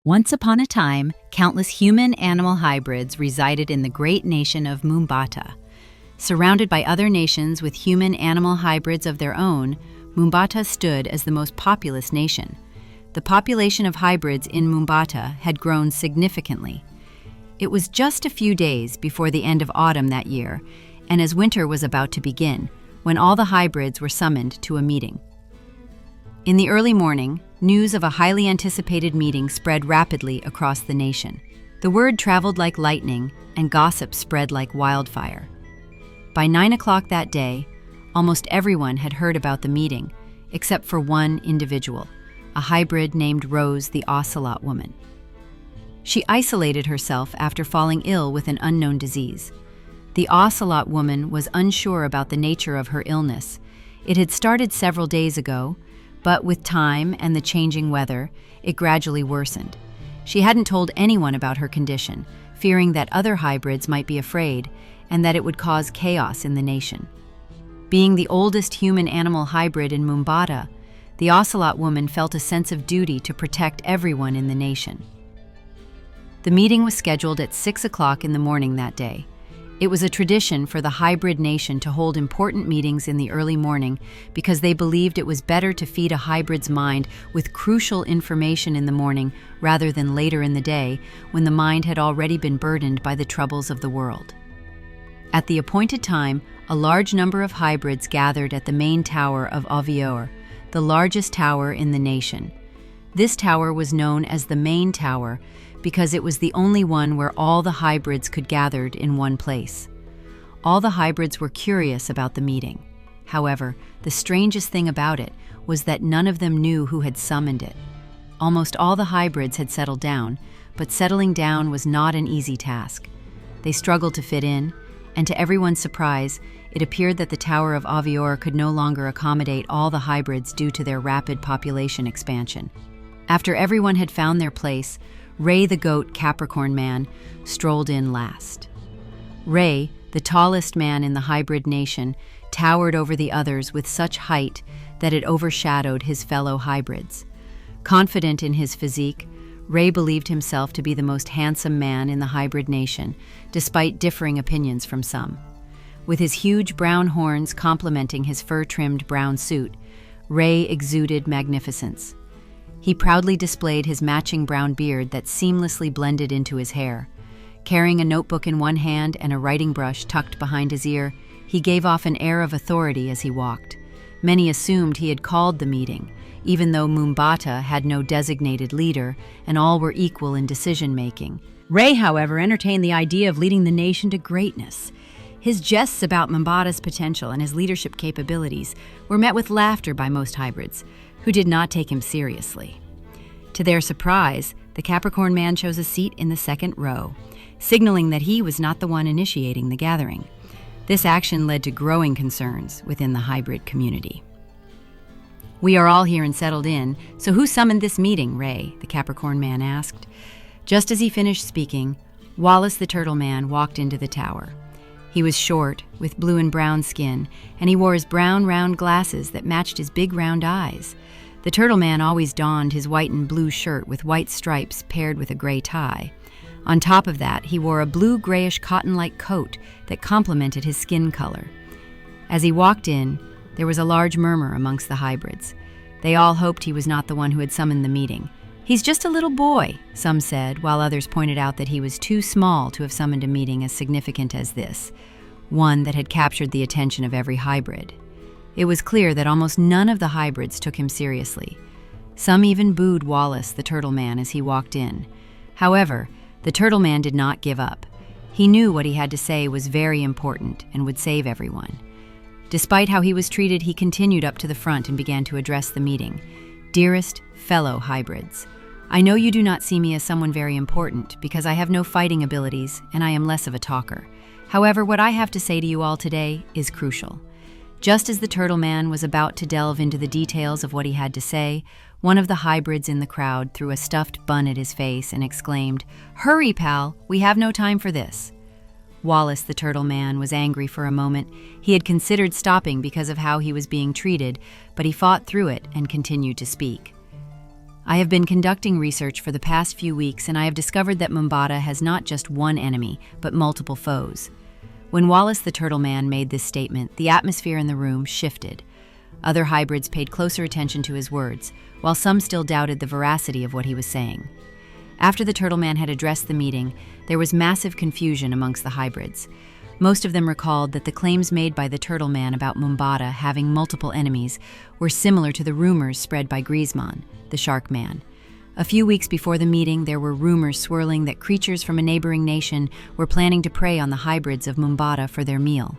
Once upon a time, countless human-animal hybrids resided in the great nation of Mumbata. Surrounded by other nations with human-animal hybrids of their own, Mumbata stood as the most populous nation. The population of hybrids in Mumbata had grown significantly. It was just a few days before the end of autumn that year, and as winter was about to begin, when all the hybrids were summoned to a meeting. In the early morning, news of a highly anticipated meeting spread rapidly across the nation. The word traveled like lightning, and gossip spread like wildfire. By 9 o'clock that day, almost everyone had heard about the meeting, except for one individual, a hybrid named Rose the Ocelot Woman. She isolated herself after falling ill with an unknown disease. The Ocelot Woman was unsure about the nature of her illness. It had started several days ago, but with time and the changing weather, it gradually worsened. She hadn't told anyone about her condition, fearing that other hybrids might be afraid and that it would cause chaos in the nation. Being the oldest human-animal hybrid in Mumbata, the Ocelot Woman felt a sense of duty to protect everyone in the nation. The meeting was scheduled at 6 o'clock in the morning that day. It was a tradition for the hybrid nation to hold important meetings in the early morning because they believed it was better to feed a hybrid's mind with crucial information in the morning rather than later in the day when the mind had already been burdened by the troubles of the world. At the appointed time, a large number of hybrids gathered at the main tower of Avior, the largest tower in the nation. This tower was known as the main tower because it was the only one where all the hybrids could gather in one place. All the hybrids were curious about the meeting. However, the strangest thing about it was that none of them knew who had summoned it. Almost all the hybrids had settled down, but settling down was not an easy task. They struggled to fit in, and to everyone's surprise, it appeared that the Tower of Avior could no longer accommodate all the hybrids due to their rapid population expansion. After everyone had found their place, Ray the goat Capricorn man strolled in last. Ray, the tallest man in the hybrid nation, towered over the others with such height that it overshadowed his fellow hybrids. Confident in his physique, Ray believed himself to be the most handsome man in the hybrid nation, despite differing opinions from some. With his huge brown horns complementing his fur-trimmed brown suit, Ray exuded magnificence. He proudly displayed his matching brown beard that seamlessly blended into his hair. Carrying a notebook in one hand and a writing brush tucked behind his ear, he gave off an air of authority as he walked. Many assumed he had called the meeting, even though Mumbata had no designated leader and all were equal in decision-making. Ray, however, entertained the idea of leading the nation to greatness. His jests about Mumbata's potential and his leadership capabilities were met with laughter by most hybrids, who did not take him seriously. To their surprise, the Capricorn man chose a seat in the second row, signaling that he was not the one initiating the gathering. This action led to growing concerns within the hybrid community. "We are all here and settled in, so who summoned this meeting, Ray?" the Capricorn man asked. Just as he finished speaking, Wallace the Turtle Man walked into the tower. He was short, with blue and brown skin, and he wore his brown round glasses that matched his big round eyes. The Turtle Man always donned his white and blue shirt with white stripes paired with a gray tie. On top of that, he wore a blue-grayish cotton-like coat that complemented his skin color. As he walked in, there was a large murmur amongst the hybrids. They all hoped he was not the one who had summoned the meeting. "He's just a little boy," some said, while others pointed out that he was too small to have summoned a meeting as significant as this, one that had captured the attention of every hybrid. It was clear that almost none of the hybrids took him seriously. Some even booed Wallace the Turtle Man as he walked in. However, the Turtle Man did not give up. He knew what he had to say was very important and would save everyone. Despite how he was treated, he continued up to the front and began to address the meeting. "Dearest fellow hybrids, I know you do not see me as someone very important because I have no fighting abilities and I am less of a talker. However, what I have to say to you all today is crucial." Just as the Turtle Man was about to delve into the details of what he had to say, one of the hybrids in the crowd threw a stuffed bun at his face and exclaimed, "Hurry, pal, we have no time for this." Wallace the Turtle Man was angry for a moment. He had considered stopping because of how he was being treated, but he fought through it and continued to speak. I have been conducting research for the past few weeks, and I have discovered that Mumbata has not just one enemy, but multiple foes. When Wallace the Turtle Man made this statement, the atmosphere in the room shifted. Other hybrids paid closer attention to his words, while some still doubted the veracity of what he was saying. After the Turtle Man had addressed the meeting, there was massive confusion amongst the hybrids. Most of them recalled that the claims made by the Turtle Man about Mumbata having multiple enemies were similar to the rumors spread by Griezmann, the Shark Man. A few weeks before the meeting, there were rumors swirling that creatures from a neighboring nation were planning to prey on the hybrids of Mumbata for their meal.